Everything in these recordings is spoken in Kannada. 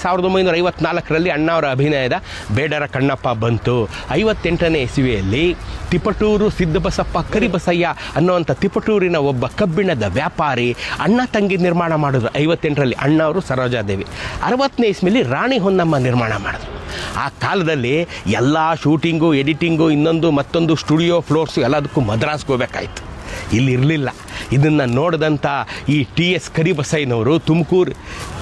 1954ರಲ್ಲಿ ಅಣ್ಣಾವರ ಅಭಿನಯದ ಬೇಡರ ಕಣ್ಣಪ್ಪ ಬಂತು. 58ನೇ ಇಸವಿಯಲ್ಲಿ ತಿಪಟೂರು ಸಿದ್ದಬಸಪ್ಪ ಕರಿಬಸಯ್ಯ ಅನ್ನುವಂಥ ತಿಪಟೂರಿನ ಒಬ್ಬ ಕಬ್ಬಿಣದ ವ್ಯಾಪಾರಿ ಅಣ್ಣ ತಂಗಿ ನಿರ್ಮಾಣ ಮಾಡಿದ್ರು. 58ರಲ್ಲಿ ಅಣ್ಣವರು ಸರೋಜಾದೇವಿ. 60ನೇ ಇಸ್ವಿಯಲ್ಲಿ ರಾಣಿ ಹೊನ್ನಮ್ಮ ನಿರ್ಮಾಣ ಮಾಡಿದ್ರು. ಆ ಕಾಲದಲ್ಲಿ ಎಲ್ಲ ಶೂಟಿಂಗು, ಎಡಿಟಿಂಗು, ಇನ್ನೊಂದು ಮತ್ತೊಂದು ಸ್ಟುಡಿಯೋ ಫ್ಲೋರ್ಸು ಎಲ್ಲದಕ್ಕೂ ಮದ್ರಾಸ್ಗೆ ಹೋಗ್ಬೇಕಾಯ್ತು. ಇಲ್ಲಿ ಇರಲಿಲ್ಲ. ಇದನ್ನು ನೋಡಿದಂಥ ಈ TS ಕರಿಬಸಯ್ಯನವರು,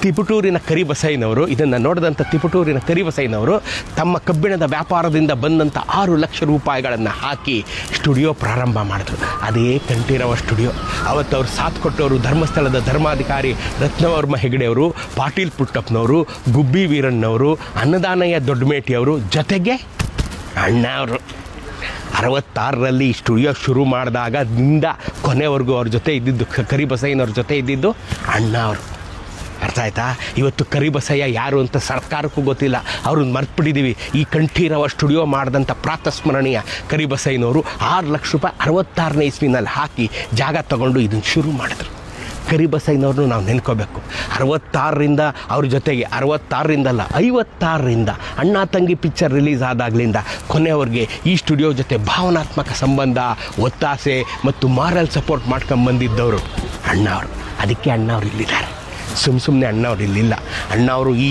ತಿಪಟೂರಿನ ಕರಿಬಸಯ್ಯನವರು, ಇದನ್ನು ನೋಡಿದಂಥ ತಿಪಟೂರಿನ ಕರಿಬಸಯ್ಯನವರು ತಮ್ಮ ಕಬ್ಬಿಣದ ವ್ಯಾಪಾರದಿಂದ ಬಂದಂಥ 6 ಲಕ್ಷ ರೂಪಾಯಿಗಳನ್ನು ಹಾಕಿ ಸ್ಟುಡಿಯೋ ಪ್ರಾರಂಭ ಮಾಡಿದ್ರು. ಅದೇ ಕಂಠೀರವ ಸ್ಟುಡಿಯೋ. ಅವತ್ತು ಅವ್ರು ಸಾಥ್ ಕೊಟ್ಟವರು ಧರ್ಮಸ್ಥಳದ ಧರ್ಮಾಧಿಕಾರಿ ರತ್ನವರ್ಮ ಹೆಗಡೆಯವರು, ಪಾಟೀಲ್ ಪುಟ್ಟಪ್ಪನವರು, ಗುಬ್ಬಿ ವೀರಣ್ಣವರು, ಅನ್ನದಾನಯ್ಯ ದೊಡ್ಡಮೇಟಿಯವರು, ಜೊತೆಗೆ ಅಣ್ಣವರು. 66ರಲ್ಲಿ ಸ್ಟುಡಿಯೋ ಶುರು ಮಾಡಿದಾಗ ದಿಂದ ಕೊನೆವರೆಗೂ ಅವ್ರ ಜೊತೆ ಇದ್ದಿದ್ದು, ಕರಿಬಸಯ್ಯನವ್ರ ಜೊತೆ ಇದ್ದಿದ್ದು ಅಣ್ಣ ಅವರು. ಅರ್ಥ ಆಯ್ತಾ? ಇವತ್ತು ಕರಿಬಸಯ್ಯ ಯಾರು ಅಂತ ಸರ್ಕಾರಕ್ಕೂ ಗೊತ್ತಿಲ್ಲ, ಅವ್ರನ್ನ ಮರ್ತ್ಬಿಟ್ಟಿದ್ದೀವಿ. ಈ ಕಂಠೀರವ ಸ್ಟುಡಿಯೋ ಮಾಡಿದಂಥ ಪ್ರಾತಸ್ಮರಣೀಯ ಕರಿಬಸಯ್ಯನವರು 6 ಲಕ್ಷ ರೂಪಾಯಿ 66ನೇ ಇಸ್ವಿನಲ್ಲಿ ಹಾಕಿ ಜಾಗ ತಗೊಂಡು ಇದನ್ನು ಶುರು ಮಾಡಿದ್ರು. ಕರಿಬಸಯ್ಯನವ್ರನ್ನೂ ನಾವು ನೆನ್ಕೋಬೇಕು. 66ರಿಂದ ಅವ್ರ ಜೊತೆಗೆ 56ರಿಂದ ಅಣ್ಣ ತಂಗಿ ಪಿಕ್ಚರ್ ರಿಲೀಸ್ ಆದಾಗಲಿಂದ ಕೊನೆಯವರೆಗೆ ಈ ಸ್ಟುಡಿಯೋ ಜೊತೆ ಭಾವನಾತ್ಮಕ ಸಂಬಂಧ, ಒತ್ತಾಸೆ ಮತ್ತು ಮಾರಲ್ ಸಪೋರ್ಟ್ ಮಾಡ್ಕೊಂಬಂದಿದ್ದವರು ಅಣ್ಣವರು. ಅದಕ್ಕೆ ಅಣ್ಣವ್ರು ಇಲ್ಲಿದ್ದಾರೆ. ಸುಮ್ಮನೆ ಅಣ್ಣವ್ರು ಇಲ್ಲಿಲ್ಲ. ಅಣ್ಣವರು ಈ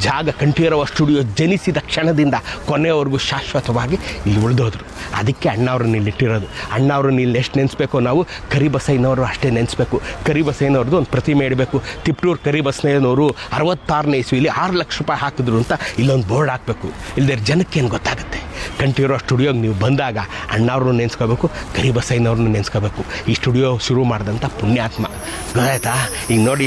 ಜಾಗ ಕಂಠೀರವ ಸ್ಟುಡಿಯೋ ಜನಿಸಿದ ಕ್ಷಣದಿಂದ ಕೊನೆಯವರೆಗೂ ಶಾಶ್ವತವಾಗಿ ಇಲ್ಲಿ ಉಳಿದೋದ್ರು. ಅದಕ್ಕೆ ಅಣ್ಣವ್ರನ್ನ ಇಲ್ಲಿಟ್ಟಿರೋದು. ಅಣ್ಣವ್ರನ್ನ ಇಲ್ಲಿ ಎಷ್ಟು ನೆನೆಸ್ಬೇಕು ನಾವು, ಕರಿಬಸಯ್ಯನವರು ಅಷ್ಟೇ ನೆನೆಸ್ಬೇಕು. ಕರಿಬಸಯ್ಯನವ್ರದ್ದು ಒಂದು ಪ್ರತಿಮೆ ಇಡಬೇಕು. ತಿಪಟೂರು ಕರಿಬಸಯ್ಯನವರು 66ನೇ ಇಸ್ವಿಲಿ 6 ಲಕ್ಷ ರೂಪಾಯಿ ಹಾಕಿದ್ರು ಅಂತ ಇಲ್ಲೊಂದು ಬೋರ್ಡ್ ಹಾಕಬೇಕು. ಇಲ್ಲದೇ ಜನಕ್ಕೇನು ಗೊತ್ತಾಗುತ್ತೆ? ಕಂಠೀರವ ಸ್ಟುಡಿಯೋಗೆ ನೀವು ಬಂದಾಗ ಅಣ್ಣವ್ರನ್ನೂ ನೆನೆಸ್ಕೋಬೇಕು, ಕರಿಬಸಯ್ಯನವ್ರನ್ನೂ ನೆನೆಸ್ಕೋಬೇಕು. ಈ ಸ್ಟುಡಿಯೋ ಶುರು ಮಾಡಿದಂಥ ಪುಣ್ಯಾತ್ಮ. ಗೊತ್ತಾಯ್ತಾ? ಈಗ ನೋಡಿ,